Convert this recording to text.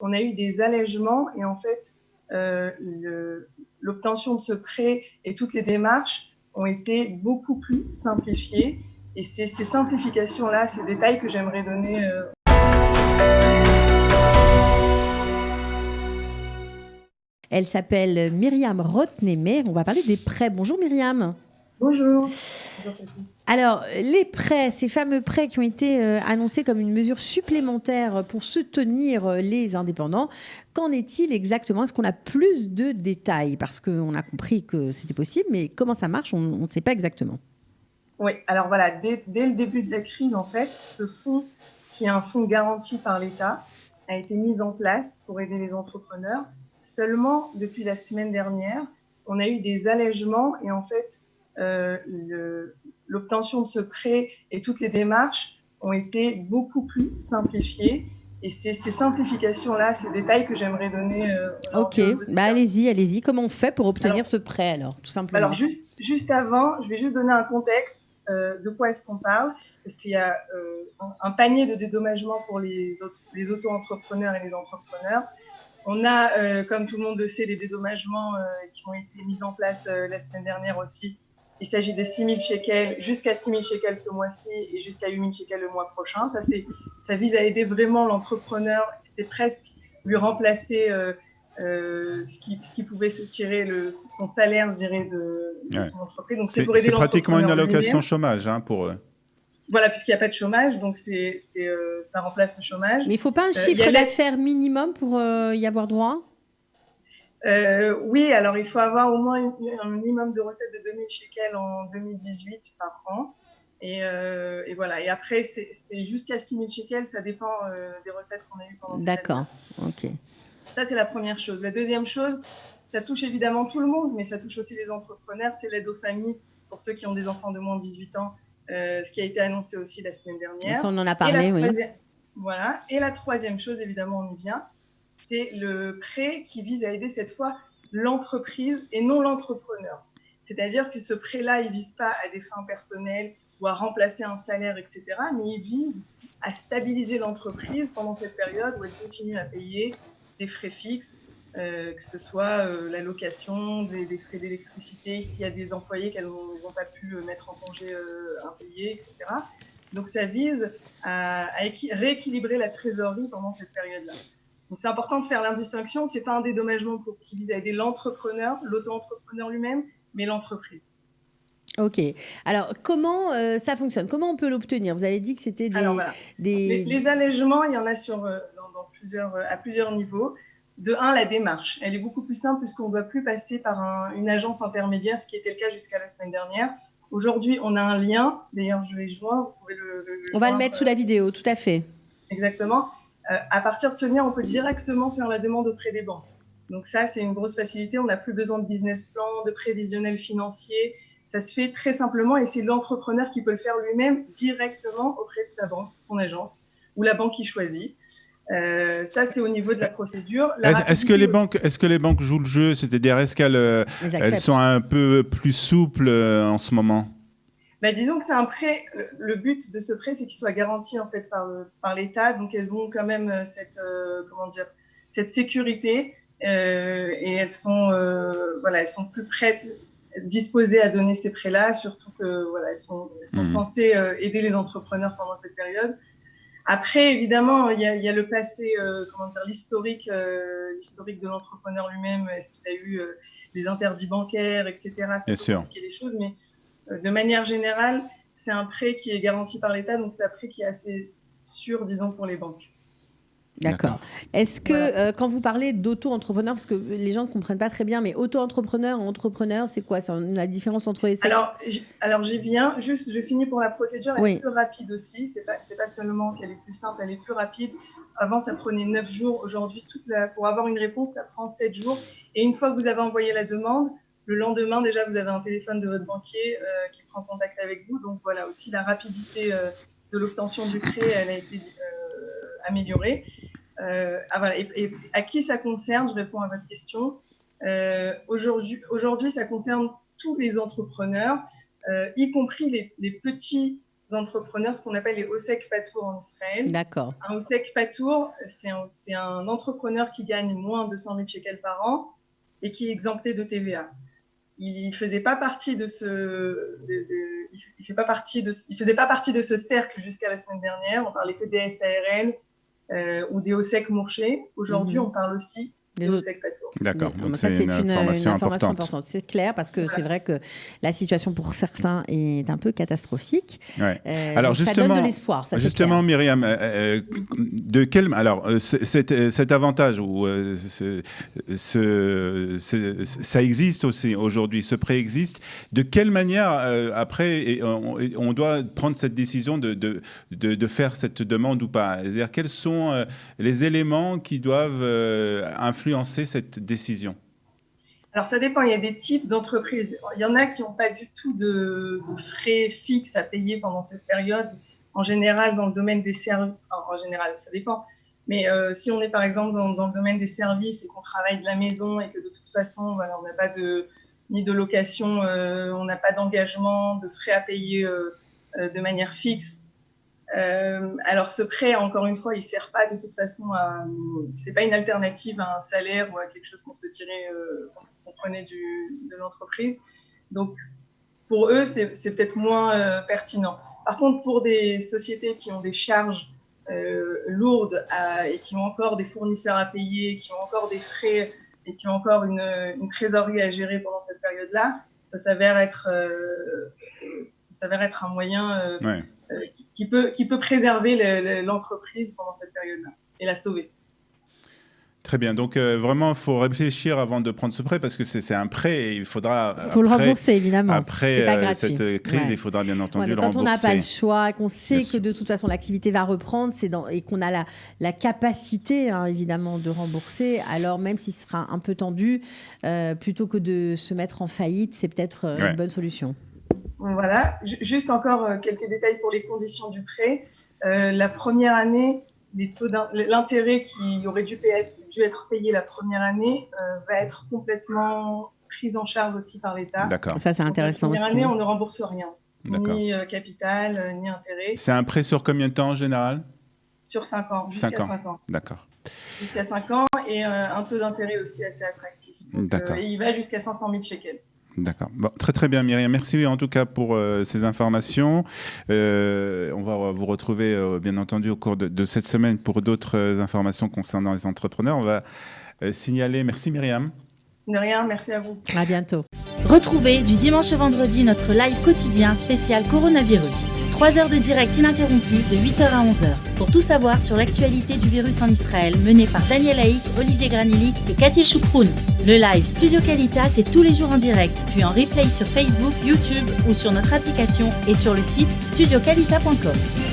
on a eu des allègements et en fait, l'obtention de ce prêt et toutes les démarches ont été beaucoup plus simplifiées. Et c'est ces simplifications-là, ces détails que j'aimerais donner. Elle s'appelle Myriam Rotnemer. On va parler des prêts. Bonjour Myriam. Bonjour. Bonjour Sophie. Alors, les prêts, ces fameux prêts qui ont été annoncés comme une mesure supplémentaire pour soutenir les indépendants, qu'en est-il exactement? Est-ce qu'on a plus de détails? Parce qu'on a compris que c'était possible, mais comment ça marche, on ne sait pas exactement. Oui, alors voilà, dès le début de la crise, en fait, ce fonds, qui est un fonds garanti par l'État, a été mis en place pour aider les entrepreneurs. Seulement, depuis la semaine dernière, on a eu des allègements et en fait, l'obtention de ce prêt et toutes les démarches ont été beaucoup plus simplifiées. Et c'est ces simplifications-là, ces détails que j'aimerais donner Ok, aux auditeurs. allez-y. Comment on fait pour obtenir ce prêt alors, tout simplement? Alors, juste avant, je vais juste donner un contexte de quoi est-ce qu'on parle, parce qu'il y a un panier de dédommagement pour les auto-entrepreneurs et les entrepreneurs. On a, comme tout le monde le sait, les dédommagements qui ont été mis en place la semaine dernière aussi. Il s'agit des 6 000 shekels, jusqu'à 6 000 shekels ce mois-ci et jusqu'à 8 000 shekels le mois prochain. Ça vise à aider vraiment l'entrepreneur. C'est presque lui remplacer ce qui pouvait se tirer son salaire, je dirais, de son entreprise. Donc, c'est pour aider pratiquement une allocation lui-même. chômage pour eux. Voilà, puisqu'il n'y a pas de chômage, donc ça remplace le chômage. Mais il ne faut pas un chiffre d'affaires minimum pour y avoir droit? Oui, alors il faut avoir au moins un minimum de recettes de 2000 shekels en 2018 par an. Et voilà. Et après, c'est jusqu'à 6000 shekels, ça dépend des recettes qu'on a eues pendant cette année. D'accord, ok. Ça, c'est la première chose. La deuxième chose, ça touche évidemment tout le monde, mais ça touche aussi les entrepreneurs, c'est l'aide aux familles pour ceux qui ont des enfants de moins de 18 ans, ce qui a été annoncé aussi la semaine dernière. Ça, on en a parlé, oui. Voilà. Et la troisième chose, évidemment, on y vient, c'est le prêt qui vise à aider cette fois l'entreprise et non l'entrepreneur. C'est-à-dire que ce prêt-là, il ne vise pas à des fins personnelles ou à remplacer un salaire, etc., mais il vise à stabiliser l'entreprise pendant cette période où elle continue à payer des frais fixes, que ce soit la location, des frais d'électricité, s'il y a des employés qu'elles n'ont pas pu mettre en congé impayés, etc. Donc ça vise à rééquilibrer la trésorerie pendant cette période-là. Donc c'est important de faire la distinction, ce n'est pas un dédommagement qui vise à aider l'entrepreneur, l'auto-entrepreneur lui-même, mais l'entreprise. Ok. Alors, comment ça fonctionne? Comment on peut l'obtenir? Vous avez dit que c'était les allègements, il y en a à plusieurs niveaux. De 1, la démarche. Elle est beaucoup plus simple puisqu'on ne doit plus passer par une agence intermédiaire, ce qui était le cas jusqu'à la semaine dernière. Aujourd'hui, on a un lien. D'ailleurs, je l'ai joint. Vous pouvez on va le mettre sous la vidéo, tout à fait. Exactement. À partir de ce lien, on peut directement faire la demande auprès des banques. Donc ça, c'est une grosse facilité. On n'a plus besoin de business plan, de prévisionnel financier. Ça se fait très simplement et c'est l'entrepreneur qui peut le faire lui-même directement auprès de sa banque, son agence ou la banque qu'il choisit. Ça, c'est au niveau de la procédure. Est-ce que les banques jouent le jeu? C'est-à-dire, est-ce qu'elles sont un peu plus souples en ce moment? Disons que c'est un prêt. Le but de ce prêt, c'est qu'il soit garanti en fait par l'État. Donc, elles ont quand même cette sécurité et elles sont plus prêtes, disposées à donner ces prêts-là. Surtout que elles sont censées aider les entrepreneurs pendant cette période. Après, évidemment, il y a le passé, l'historique de l'entrepreneur lui-même. Est-ce qu'il a eu des interdits bancaires, etc. Ça peut compliquer les choses, mais de manière générale, c'est un prêt qui est garanti par l'État, donc c'est un prêt qui est assez sûr, disons, pour les banques. D'accord. Est-ce que quand vous parlez d'auto-entrepreneur, parce que les gens ne comprennent pas très bien, mais auto-entrepreneur, entrepreneur, c'est quoi? C'est la différence entre les... Alors j'y viens. Juste, je finis pour la procédure. Elle est plus rapide aussi. C'est pas seulement qu'elle est plus simple, elle est plus rapide. Avant, ça prenait 9 jours. Aujourd'hui, pour avoir une réponse, ça prend 7 jours. Et une fois que vous avez envoyé la demande, le lendemain, déjà, vous avez un téléphone de votre banquier qui prend contact avec vous. Donc voilà, aussi la rapidité de l'obtention du prêt, elle a été améliorée. Et à qui ça concerne? Je réponds à votre question. Aujourd'hui, ça concerne tous les entrepreneurs, y compris les petits entrepreneurs, ce qu'on appelle les Osek Patour en Israël. D'accord. Un Osek Patour, c'est un entrepreneur qui gagne moins de 100 000 shekels par an et qui est exempté de TVA. Il faisait pas partie de il faisait pas partie de ce cercle jusqu'à la semaine dernière. On parlait que des SARL ou des Osek Mourché. Aujourd'hui, on parle aussi des Osek Patour. D'accord. Donc c'est une information importante. C'est clair parce que c'est vrai que la situation pour certains est un peu catastrophique. Ouais. Alors justement, ça donne de l'espoir. Justement, Myriam, de quel cet avantage ou ça existe aussi aujourd'hui, ce prêt existe. De quelle manière après on doit prendre cette décision de faire cette demande ou pas? C'est-à-dire quels sont les éléments qui doivent influencer cette décision? Alors, ça dépend. Il y a des types d'entreprises. Il y en a qui n'ont pas du tout de frais fixes à payer pendant cette période. En général, dans le domaine des services, en général, ça dépend. Mais si on est par exemple dans le domaine des services et qu'on travaille de la maison et que de toute façon, voilà, on n'a pas ni de location, on n'a pas d'engagement, de frais à payer de manière fixe. Alors ce prêt, encore une fois, il sert pas de toute façon c'est pas une alternative à un salaire ou à quelque chose qu'on se tirait, qu'on prenait de l'entreprise. Donc pour eux, c'est peut-être moins pertinent. Par contre, pour des sociétés qui ont des charges lourdes et qui ont encore des fournisseurs à payer, qui ont encore des frais et qui ont encore une trésorerie à gérer pendant cette période-là, ça s'avère être un moyen qui peut préserver l'entreprise pendant cette période-là et la sauver. Très bien. Donc, vraiment, il faut réfléchir avant de prendre ce prêt parce que c'est un prêt et il faudra... Il faut le rembourser, évidemment. Après cette crise, il faudra bien entendu le rembourser. Quand on n'a pas le choix, qu'on sait que de toute façon l'activité va reprendre et qu'on a la capacité, évidemment, de rembourser, alors même s'il sera un peu tendu, plutôt que de se mettre en faillite, c'est peut-être une bonne solution. Voilà. Juste encore quelques détails pour les conditions du prêt. La première année, l'intérêt qui aurait dû être payé la première année va être complètement pris en charge aussi par l'État. D'accord. Ça, c'est intéressant aussi. La première année, on ne rembourse rien. Ni capital, ni intérêt. C'est un prêt sur combien de temps en général? Sur 5 ans, jusqu'à 5 ans. D'accord. Jusqu'à 5 ans et un taux d'intérêt aussi assez attractif. Donc, d'accord. Et il va jusqu'à 500 000 shekels. D'accord. Bon, très très bien, Myriam. Merci en tout cas pour ces informations. On va vous retrouver bien entendu au cours de cette semaine pour d'autres informations concernant les entrepreneurs. On va signaler. Merci Myriam. De rien, merci à vous. À bientôt. Retrouvez du dimanche au vendredi notre live quotidien spécial coronavirus. 3 heures de direct ininterrompu de 8h à 11h. Pour tout savoir sur l'actualité du virus en Israël, mené par Daniel Haïk, Olivier Granilic et Cathy Choukroun. Le live Studio Qualitas, c'est tous les jours en direct, puis en replay sur Facebook, YouTube ou sur notre application et sur le site studioqualita.com.